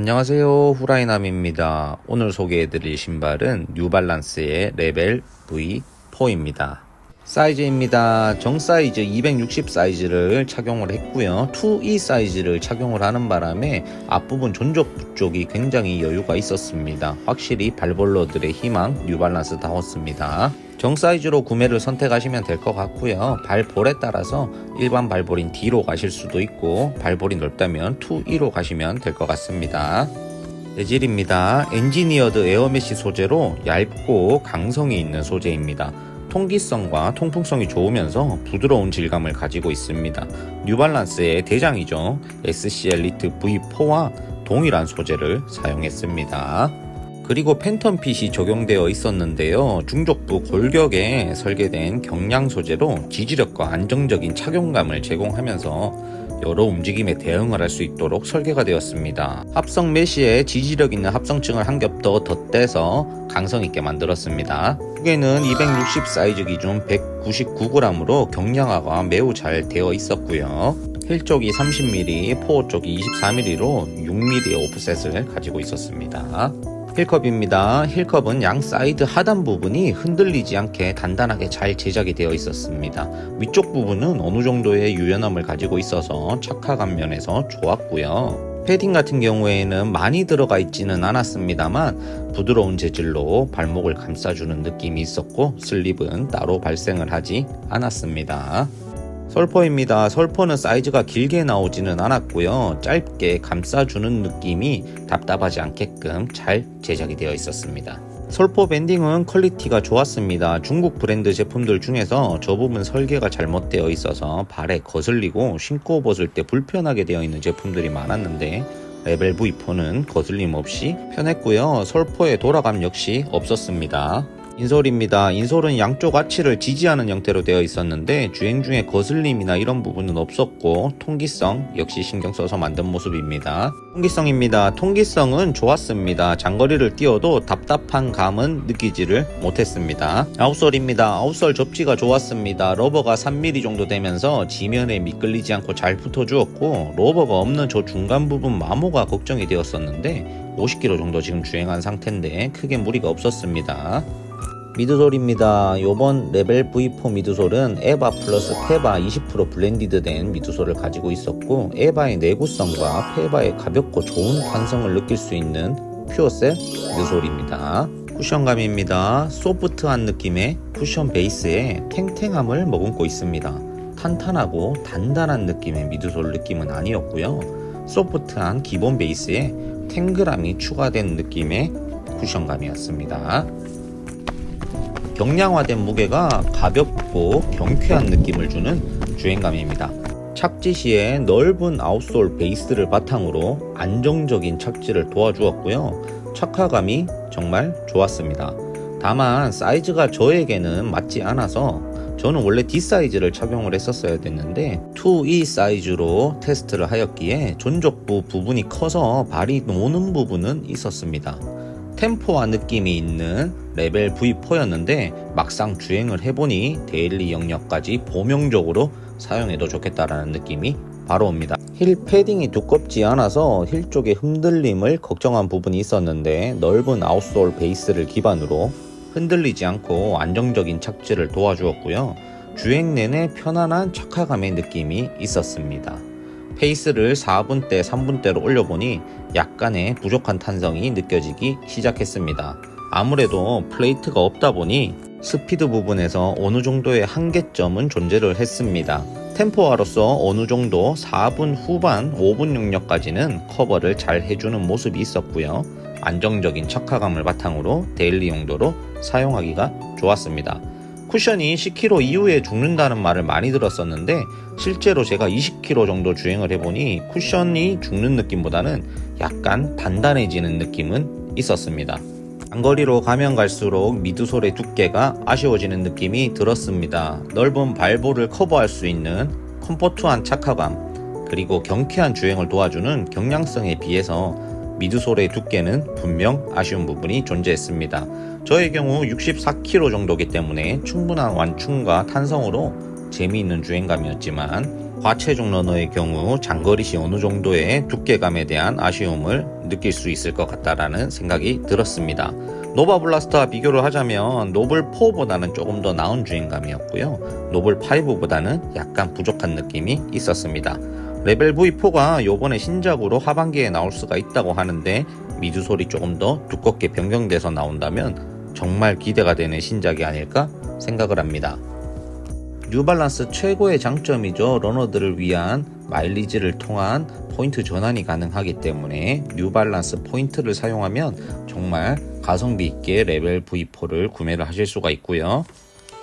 안녕하세요, 후라이남입니다. 오늘 소개해드릴 신발은 뉴발란스의 레벨 V4입니다. 사이즈입니다. 정사이즈 260 사이즈를 착용을 했고요. 2E 사이즈를 착용을 하는 바람에 앞부분 존족부 쪽이 굉장히 여유가 있었습니다. 확실히 발볼러들의 희망 뉴발란스다웠습니다. 정사이즈로 구매를 선택하시면 될 것 같고요. 발볼에 따라서 일반 발볼인 D로 가실 수도 있고 발볼이 넓다면 2E로 가시면 될 것 같습니다. 재질입니다. 엔지니어드 에어메쉬 소재로 얇고 강성이 있는 소재입니다. 통기성과 통풍성이 좋으면서 부드러운 질감을 가지고 있습니다. 뉴발란스의 대장이죠. SC 엘리트 V4와 동일한 소재를 사용했습니다. 그리고 팬텀핏이 적용되어 있었는데요. 중족부 골격에 설계된 경량 소재로 지지력과 안정적인 착용감을 제공하면서 여러 움직임에 대응을 할 수 있도록 설계가 되었습니다. 합성 메쉬에 지지력 있는 합성층을 한 겹 더 덧대서 강성 있게 만들었습니다. 무게는 260 사이즈 기준 199g으로 경량화가 매우 잘 되어 있었고요. 힐 쪽이 30mm, 포어 쪽이 24mm로 6mm의 오프셋을 가지고 있었습니다. 힐컵입니다. 힐컵은 양 사이드 하단 부분이 흔들리지 않게 단단하게 잘 제작이 되어 있었습니다. 위쪽 부분은 어느 정도의 유연함을 가지고 있어서 착화감 면에서 좋았고요. 패딩 같은 경우에는 많이 들어가 있지는 않았습니다만 부드러운 재질로 발목을 감싸주는 느낌이 있었고 슬립은 따로 발생을 하지 않았습니다. 솔포입니다. 솔포는 사이즈가 길게 나오지는 않았고요. 짧게 감싸주는 느낌이 답답하지 않게끔 잘 제작이 되어 있었습니다. 솔포 밴딩은 퀄리티가 좋았습니다. 중국 브랜드 제품들 중에서 저 부분 설계가 잘못되어 있어서 발에 거슬리고 신고 벗을 때 불편하게 되어 있는 제품들이 많았는데 레벨 V4는 거슬림 없이 편했고요. 솔포의 돌아감 역시 없었습니다. 인솔입니다. 인솔은 양쪽 아치를 지지하는 형태로 되어 있었는데 주행 중에 거슬림이나 이런 부분은 없었고 통기성 역시 신경 써서 만든 모습입니다. 통기성입니다. 통기성은 좋았습니다. 장거리를 뛰어도 답답한 감은 느끼지를 못했습니다. 아웃솔입니다. 아웃솔 접지가 좋았습니다. 러버가 3mm 정도 되면서 지면에 미끌리지 않고 잘 붙어주었고 러버가 없는 저 중간 부분 마모가 걱정이 되었었는데 50km 정도 지금 주행한 상태인데 크게 무리가 없었습니다. 미드솔입니다. 요번 레벨 V4 미드솔은 에바 플러스 페바 20% 블렌디드 된 미드솔을 가지고 있었고 에바의 내구성과 페바의 가볍고 좋은 탄성을 느낄 수 있는 퓨어셀 미드솔입니다. 쿠션감입니다. 소프트한 느낌의 쿠션 베이스에 탱탱함을 머금고 있습니다. 탄탄하고 단단한 느낌의 미드솔 느낌은 아니었고요. 소프트한 기본 베이스에 탱글함이 추가된 느낌의 쿠션감이었습니다. 경량화된 무게가 가볍고 경쾌한 느낌을 주는 주행감입니다. 착지 시에 넓은 아웃솔 베이스를 바탕으로 안정적인 착지를 도와주었고요. 착화감이 정말 좋았습니다. 다만 사이즈가 저에게는 맞지 않아서 저는 원래 D 사이즈를 착용을 했었어야 됐는데 2E 사이즈로 테스트를 하였기에 존족부 부분이 커서 발이 노는 부분은 있었습니다. 템포와 느낌이 있는 레벨 V4였는데 막상 주행을 해보니 데일리 영역까지 보명적으로 사용해도 좋겠다라는 느낌이 바로 옵니다. 힐 패딩이 두껍지 않아서 힐 쪽의 흔들림을 걱정한 부분이 있었는데 넓은 아웃솔 베이스를 기반으로 흔들리지 않고 안정적인 착지를 도와주었고요. 주행 내내 편안한 착화감의 느낌이 있었습니다. 페이스를 4분대, 3분대로 올려보니 약간의 부족한 탄성이 느껴지기 시작했습니다. 아무래도 플레이트가 없다 보니 스피드 부분에서 어느 정도의 한계점은 존재를 했습니다. 템포화로서 어느 정도 4분 후반, 5분 영역까지는 커버를 잘 해주는 모습이 있었고요. 안정적인 착화감을 바탕으로 데일리 용도로 사용하기가 좋았습니다. 쿠션이 10km 이후에 죽는다는 말을 많이 들었었는데 실제로 제가 20km 정도 주행을 해보니 쿠션이 죽는 느낌보다는 약간 단단해지는 느낌은 있었습니다. 장거리로 가면 갈수록 미드솔의 두께가 아쉬워지는 느낌이 들었습니다. 넓은 발볼을 커버할 수 있는 컴포트한 착화감 그리고 경쾌한 주행을 도와주는 경량성에 비해서 미드솔의 두께는 분명 아쉬운 부분이 존재했습니다. 저의 경우 64kg 정도이기 때문에 충분한 완충과 탄성으로 재미있는 주행감이었지만 과체중 러너의 경우 장거리 시 어느 정도의 두께감에 대한 아쉬움을 느낄 수 있을 것 같다라는 생각이 들었습니다. 노바 블라스터와 비교를 하자면 노블 4보다는 조금 더 나은 주행감이었고요. 노블 5보다는 약간 부족한 느낌이 있었습니다. 레벨 V4가 요번에 신작으로 하반기에 나올 수가 있다고 하는데 미드솔이 조금 더 두껍게 변경돼서 나온다면 정말 기대가 되는 신작이 아닐까 생각을 합니다. 뉴발란스 최고의 장점이죠. 러너들을 위한 마일리지를 통한 포인트 전환이 가능하기 때문에 뉴발란스 포인트를 사용하면 정말 가성비 있게 레벨 V4를 구매를 하실 수가 있고요.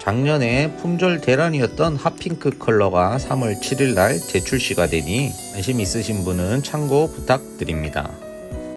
작년에 품절 대란이었던 핫핑크 컬러가 3월 7일 날 재출시가 되니 관심 있으신 분은 참고 부탁드립니다.